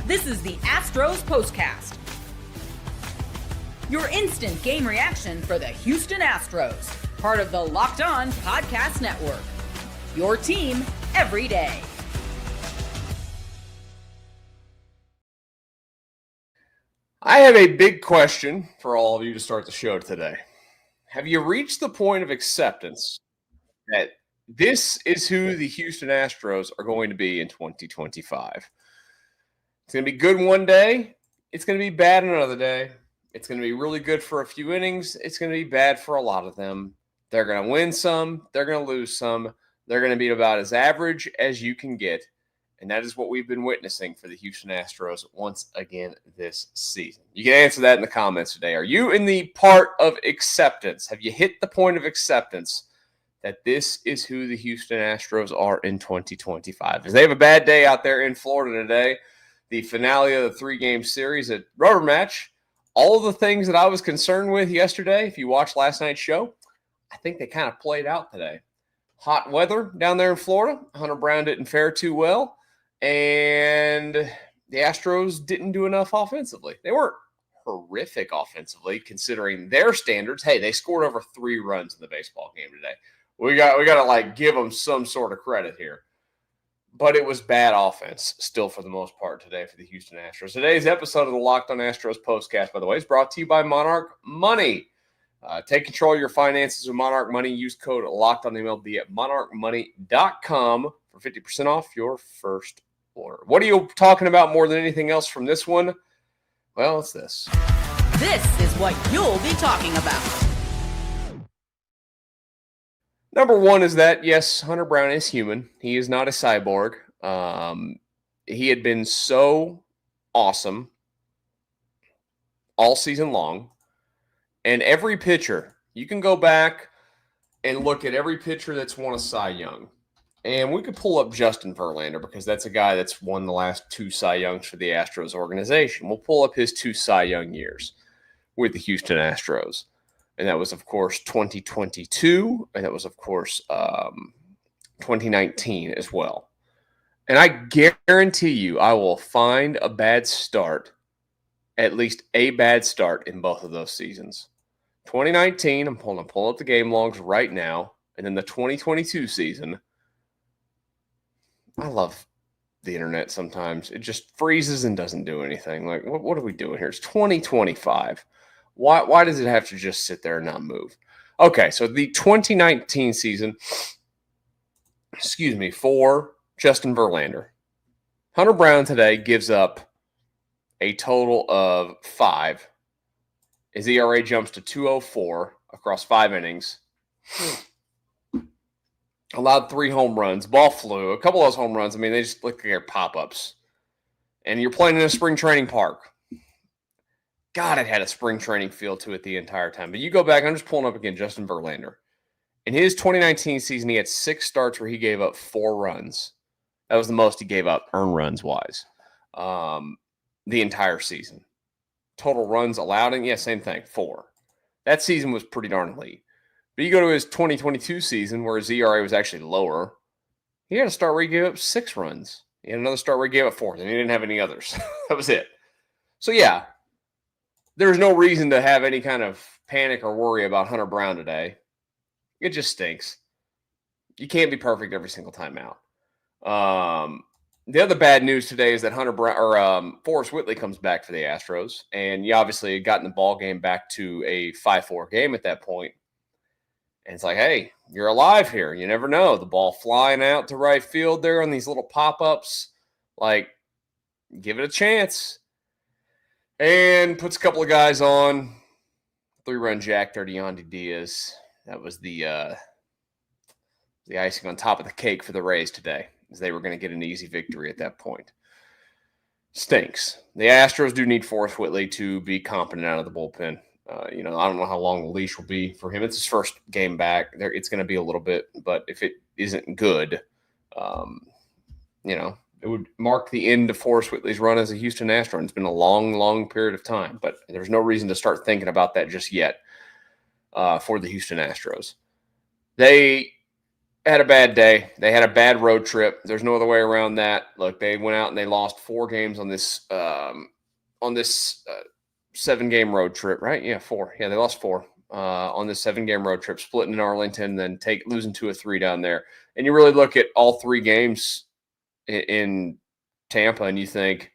This is the Astros Postcast, your instant game reaction for the Houston Astros, part of the Locked On Podcast Network, your team every day. I have a big question for all of you to start the show today. Have you reached the point of acceptance that this is who the Houston Astros are going to be in 2025? It's going to be good one day. It's going to be bad another day. It's going to be really good for a few innings. It's going to be bad for a lot of them. They're going to win some. They're going to lose some. They're going to be about as average as you can get. And that is what we've been witnessing for the Houston Astros once again this season. You can answer that in the comments today. Are you in the part of acceptance? Have you hit the point of acceptance that this is who the Houston Astros are in 2025? Because they have a bad day out there in Florida today. The finale of the three-game series at Rubber Match. All of the things that I was concerned with yesterday, if you watched last night's show, I think they kind of played out today. Hot weather down there in Florida. Hunter Brown didn't fare too well. And the Astros didn't do enough offensively. They weren't horrific offensively considering their standards. Hey, they scored over 3 runs in the baseball game today. We got to like give them some sort of credit here. But it was bad offense still for the most part today for the Houston Astros. Today's episode of the Locked On Astros Postcast, by the way, is brought to you by Monarch Money. Take control of your finances with Monarch Money. Use code LOCKEDONMLB at monarchmoney.com for 50% off your first order. What are you talking about more than anything else from this one? Well, it's this. This is what you'll be talking about. Number one is that, yes, Hunter Brown is human. He is not a cyborg. He had been so awesome all season long. And every pitcher, you can go back and look at every pitcher that's won a Cy Young. And we could pull up Justin Verlander because that's a guy that's won the last 2 Cy Youngs for the Astros organization. We'll pull up his 2 Cy Young years with the Houston Astros. And that was, of course, 2022. And that was, of course, 2019 as well. And I guarantee you I will find a bad start, at least a bad start in both of those seasons. 2019, I'm pulling up the game logs right now. And then the 2022 season, I love the internet sometimes. It just freezes and doesn't do anything. Like, what are we doing here? It's 2025. Why does it have to just sit there and not move? Okay, so the 2019 season, for Justin Verlander. Hunter Brown today gives up a total of 5. His ERA jumps to 2.04 across 5 innings. Allowed 3 home runs. Ball flew. A couple of those home runs, I mean, they just look like they're pop-ups. And you're playing in a spring training park. God, it had a spring training feel to it the entire time. But you go back, I'm just pulling up again, Justin Verlander. In his 2019 season, he had 6 starts where he gave up 4 runs. That was the most he gave up, earned runs-wise, the entire season. Total runs allowed, and same thing, 4. That season was pretty darn elite. But you go to his 2022 season where his ERA was actually lower. He had a start where he gave up 6 runs. He had another start where he gave up 4, and he didn't have any others. That was it. So, there's no reason to have any kind of panic or worry about Hunter Brown today. It just stinks. You can't be perfect every single time out. The other bad news today is that Forrest Whitley comes back for the Astros, and you obviously had gotten the ball game back to a 5-4 game at that point. And it's like, hey, you're alive here. You never know. The ball flying out to right field there on these little pop-ups. Like, give it a chance. And puts a couple of guys on. 3-run jack there to Yandy Diaz. That was the icing on top of the cake for the Rays today, as they were going to get an easy victory at that point. Stinks. The Astros do need Forrest Whitley to be competent out of the bullpen. I don't know how long the leash will be for him. It's his first game back. It's going to be a little bit, but if it isn't good, it would mark the end of Forrest Whitley's run as a Houston Astro. It's been a long, long period of time, but there's no reason to start thinking about that just yet for the Houston Astros. They had a bad day. They had a bad road trip. There's no other way around that. Look, they went out and they lost 4 games on this 7-game road trip, right? Yeah, 4. Yeah, they lost 4 on this 7-game road trip, splitting in Arlington, then losing 2 of 3 down there. And you really look at all 3 games in Tampa, and you think,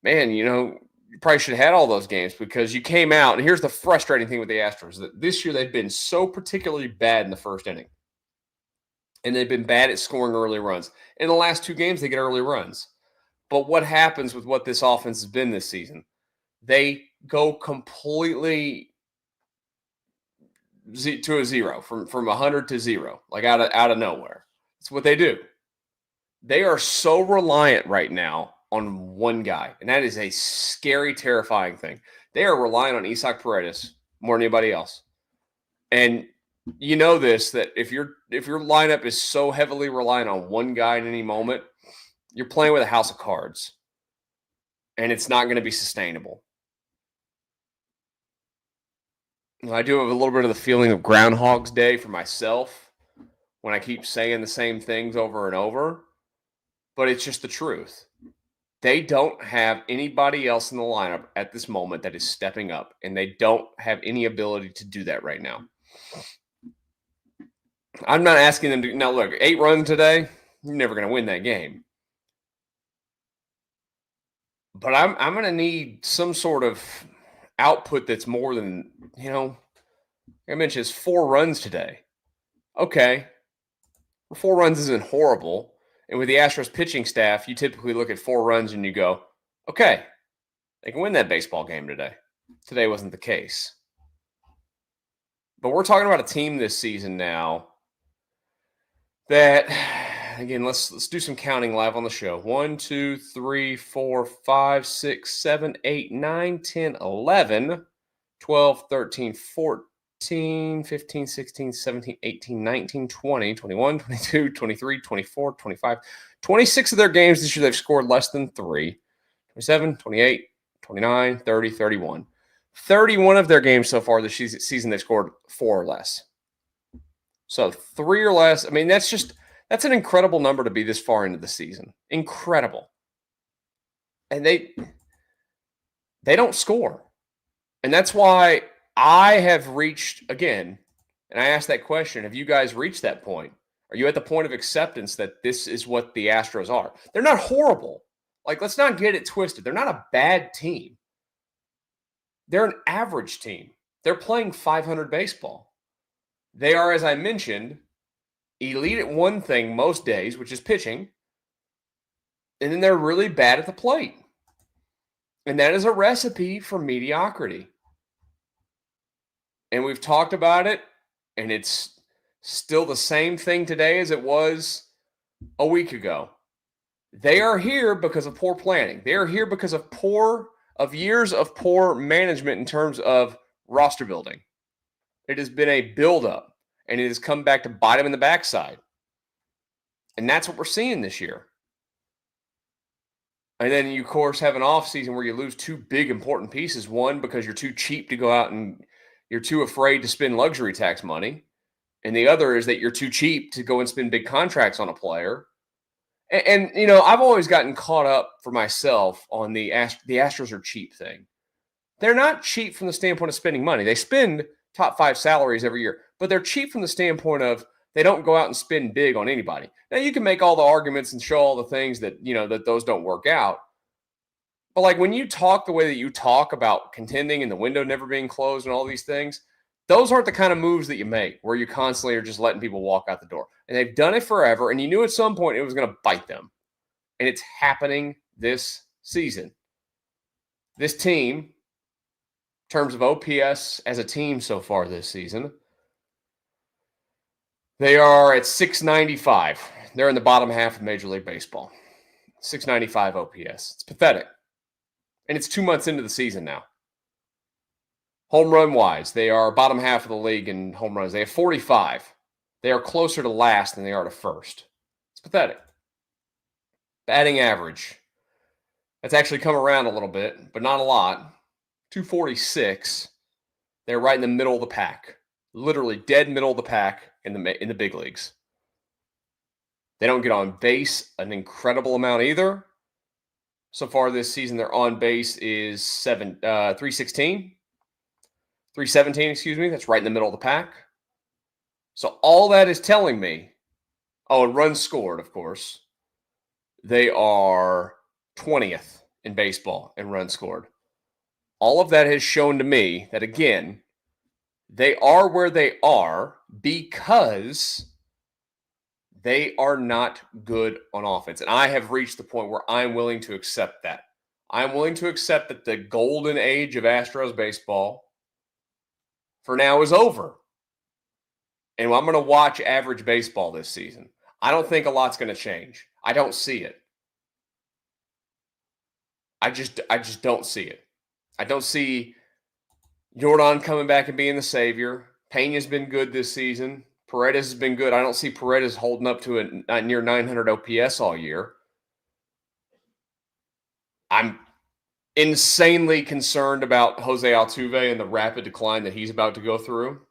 man, you probably should have had all those games because you came out. And here's the frustrating thing with the Astros, that this year they've been so particularly bad in the first inning. And they've been bad at scoring early runs. In the last 2 games, they get early runs. But what happens with what this offense has been this season? They go completely to a 0, from 100 to 0, like out of nowhere. That's what they do. They are so reliant right now on one guy, and that is a scary, terrifying thing. They are relying on Isaac Paredes more than anybody else. And you know this, that if your lineup is so heavily reliant on one guy at any moment, you're playing with a house of cards, and it's not going to be sustainable. I do have a little bit of the feeling of Groundhog's Day for myself when I keep saying the same things over and over, but it's just the truth. They don't have anybody else in the lineup at this moment that is stepping up, and they don't have any ability to do that right now. I'm not asking them to – now, look, 8 runs today, you're never going to win that game. But I'm going to need some sort of output that's more than, I mentioned it's 4 runs today. Okay. 4 runs isn't horrible. And with the Astros pitching staff, you typically look at 4 runs and you go, okay, they can win that baseball game today. Today wasn't the case. But we're talking about a team this season now that, again, let's do some counting live on the show. 1, 2, 3, 4, 5, 6, 7, 8, 9, 10, 11, 12, 13, 14, 15, 16, 17, 18, 19, 20, 21, 22, 23, 24, 25, 26 of their games this year they've scored less than 3. 27, 28, 29, 30, 31. 31 of their games so far this season they've scored 4 or less. So 3 or less. I mean, that's an incredible number to be this far into the season. Incredible. And they don't score. And that's why I have reached, again, and I asked that question, have you guys reached that point? Are you at the point of acceptance that this is what the Astros are? They're not horrible. Like, let's not get it twisted. They're not a bad team. They're an average team. They're playing 500 baseball. They are, as I mentioned, elite at one thing most days, which is pitching, and then they're really bad at the plate. And that is a recipe for mediocrity. And we've talked about it, and it's still the same thing today as it was a week ago. They are here because of poor planning. They are here because of years of poor management in terms of roster building. It has been a buildup, and it has come back to bite them in the backside. And that's what we're seeing this year. And then you, of course, have an offseason where you lose 2 big important pieces. One, because you're too cheap to go out and you're too afraid to spend luxury tax money. And the other is that you're too cheap to go and spend big contracts on a player. And I've always gotten caught up for myself on the Astros are cheap thing. They're not cheap from the standpoint of spending money. They spend top 5 salaries every year, but they're cheap from the standpoint of they don't go out and spend big on anybody. Now, you can make all the arguments and show all the things that, that those don't work out. But like when you talk the way that you talk about contending and the window never being closed and all these things, those aren't the kind of moves that you make where you constantly are just letting people walk out the door. And they've done it forever, and you knew at some point it was going to bite them. And it's happening this season. This team, in terms of OPS as a team so far this season, they are at 695. They're in the bottom half of Major League Baseball. 695 OPS. It's pathetic. And it's 2 months into the season now. Home run wise, they are bottom half of the league in home runs. They have 45. They are closer to last than they are to first. It's pathetic. Batting average. That's actually come around a little bit, but not a lot. 246. They're right in the middle of the pack. Literally dead middle of the pack in the big leagues. They don't get on base an incredible amount either. So far this season, their on base is 316. 317, excuse me. That's right in the middle of the pack. So all that is telling me, and runs scored, of course. They are 20th in baseball in runs scored. All of that has shown to me that, again, they are where they are because they are not good on offense. And I have reached the point where I'm willing to accept that. I'm willing to accept that the golden age of Astros baseball for now is over. And I'm going to watch average baseball this season. I don't think a lot's going to change. I don't see it. I just don't see it. I don't see Jordan coming back and being the savior. Pena's been good this season. Paredes has been good. I don't see Paredes holding up to a near 900 OPS all year. I'm insanely concerned about Jose Altuve and the rapid decline that he's about to go through.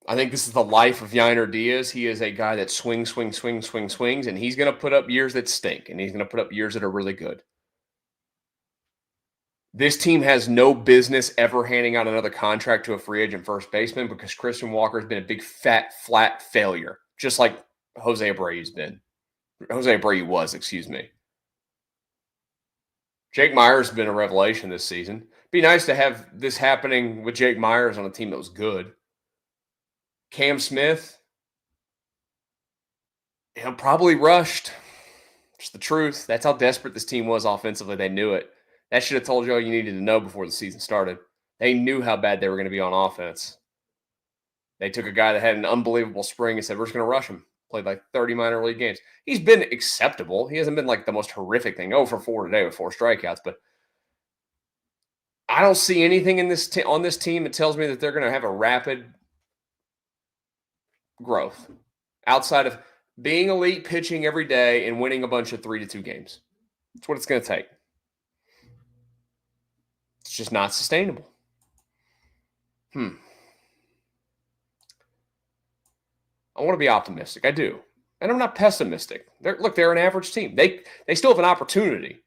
I think this is the life of Yainer Diaz. He is a guy that swings, and he's going to put up years that stink, and he's going to put up years that are really good. This team has no business ever handing out another contract to a free agent first baseman because Christian Walker has been a big, fat, flat failure, just like Jose Abreu's been. Jose Abreu was, excuse me. Jake Myers has been a revelation this season. It'd be nice to have this happening with Jake Myers on a team that was good. Cam Smith, probably rushed. Just the truth. That's how desperate this team was offensively. They knew it. That should have told you all you needed to know before the season started. They knew how bad they were going to be on offense. They took a guy that had an unbelievable spring and said, we're just going to rush him. Played like 30 minor league games. He's been acceptable. He hasn't been like the most horrific thing. 0 for 4 today with 4 strikeouts. But I don't see anything in this on this team that tells me that they're going to have a rapid growth outside of being elite pitching every day and winning a bunch of 3-2 games. That's what it's going to take. It's just not sustainable. I want to be optimistic. I do. And I'm not pessimistic. They're an average team. They still have an opportunity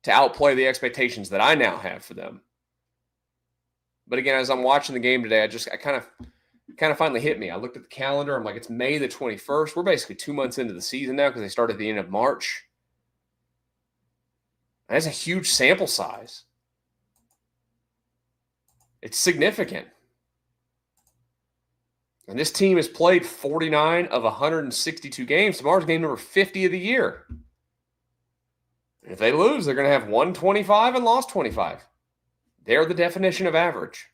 to outplay the expectations that I now have for them. But again, as I'm watching the game today, I kind of finally hit me. I looked at the calendar. I'm like, it's May the 21st. We're basically 2 months into the season now because they started at the end of March. And that's a huge sample size. It's significant. And this team has played 49 of 162 games. Tomorrow's game number 50 of the year. And if they lose, they're going to have won 25 and lost 25. They're the definition of average.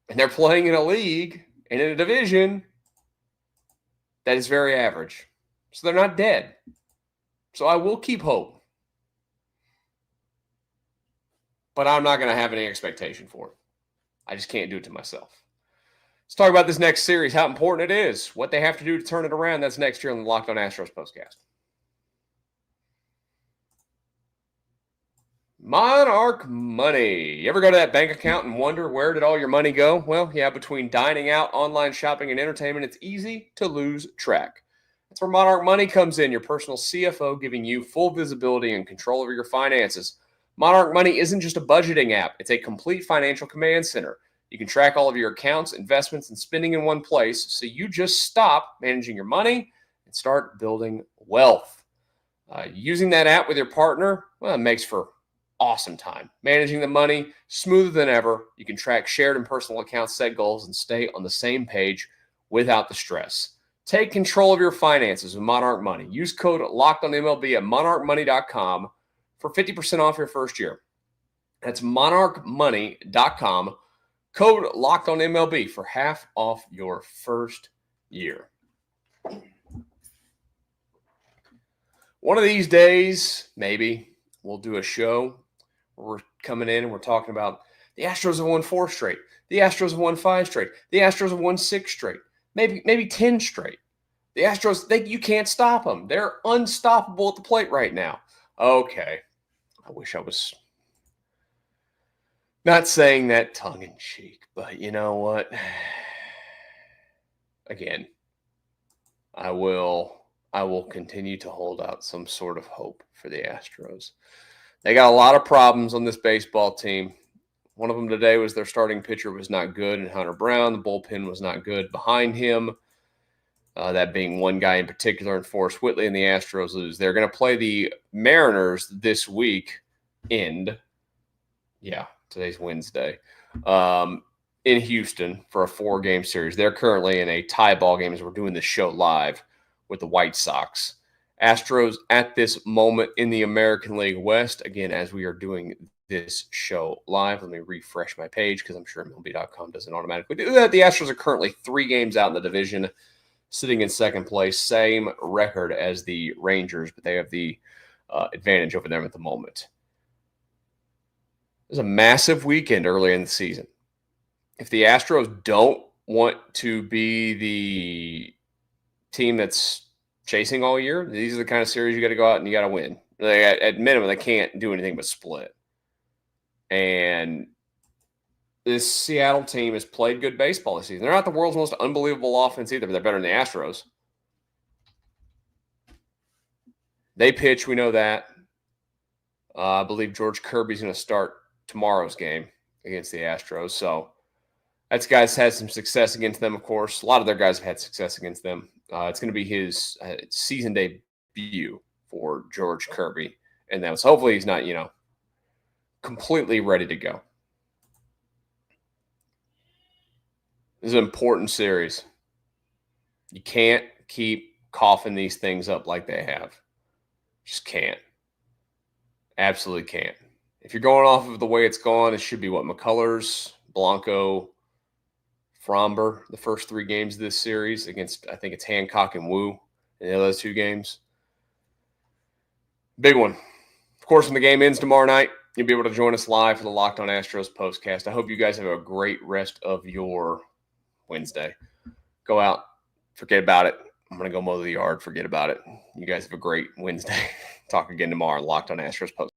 And they're playing in a league and in a division that is very average. So they're not dead. So I will keep hope. But I'm not going to have any expectation for it. I just can't do it to myself. Let's talk about this next series, how important it is, what they have to do to turn it around. That's next year on the Locked On Astros Postcast. Monarch Money. You ever go to that bank account and wonder where did all your money go? Well, yeah, between dining out, online shopping, and entertainment, it's easy to lose track. That's where Monarch Money comes in, your personal CFO, giving you full visibility and control over your finances. Monarch Money isn't just a budgeting app. It's a complete financial command center. You can track all of your accounts, investments, and spending in one place, so you just stop managing your money and start building wealth. Using that app with your partner, well, it makes for awesome time. Managing the money smoother than ever. You can track shared and personal accounts, set goals, and stay on the same page without the stress. Take control of your finances with Monarch Money. Use code LOCKEDONMLB at monarchmoney.com for 50% off your first year. That's monarchmoney.com. Code LOCKEDONMLB for half off your first year. One of these days, maybe, we'll do a show where we're coming in and we're talking about the Astros have won 4 straight. The Astros have won 5 straight. The Astros have won 6 straight. Maybe 10 straight. The Astros, you can't stop them. They're unstoppable at the plate right now. Okay. I wish I was not saying that tongue-in-cheek, but you know what? again, I will continue to hold out some sort of hope for the Astros. They got a lot of problems on this baseball team. One of them today was their starting pitcher was not good, and Hunter Brown. The bullpen was not good behind him. That being one guy in particular, and Forrest Whitley, and the Astros lose. They're going to play the Mariners this week. Today's Wednesday. In Houston for a 4-game series. They're currently in a tie ball game as we're doing this show live with the White Sox. Astros at this moment in the American League West. Again, as we are doing this show live, let me refresh my page because I'm sure MLB.com doesn't automatically do that. The Astros are currently 3 games out in the division, sitting in second place. Same record as the Rangers, but they have the advantage over them at the moment. There's a massive weekend early in the season. If the Astros don't want to be the team that's chasing all year, these are the kind of series you got to go out and you got to win. At minimum, they can't do anything but split. And this Seattle team has played good baseball this season. They're not the world's most unbelievable offense either, but they're better than the Astros. They pitch, we know that. I believe George Kirby's going to start tomorrow's game against the Astros. So that's guys had some success against them, of course. A lot of their guys have had success against them. It's going to be his season debut for George Kirby. And that was hopefully he's not, completely ready to go. This is an important series. You can't keep coughing these things up like they have. Just can't. Absolutely can't. If you're going off of the way it's gone, it should be what? McCullers, Blanco, Fromber, the first 3 games of this series against, I think it's Hancock and Wu in the other 2 games. Big one. Of course, when the game ends tomorrow night, you'll be able to join us live for the Locked On Astros Postcast. I hope you guys have a great rest of your Wednesday. Go out, forget about it. I'm going to go mow the yard, forget about it. You guys have a great Wednesday. Talk again tomorrow, Locked On Astros Postcast.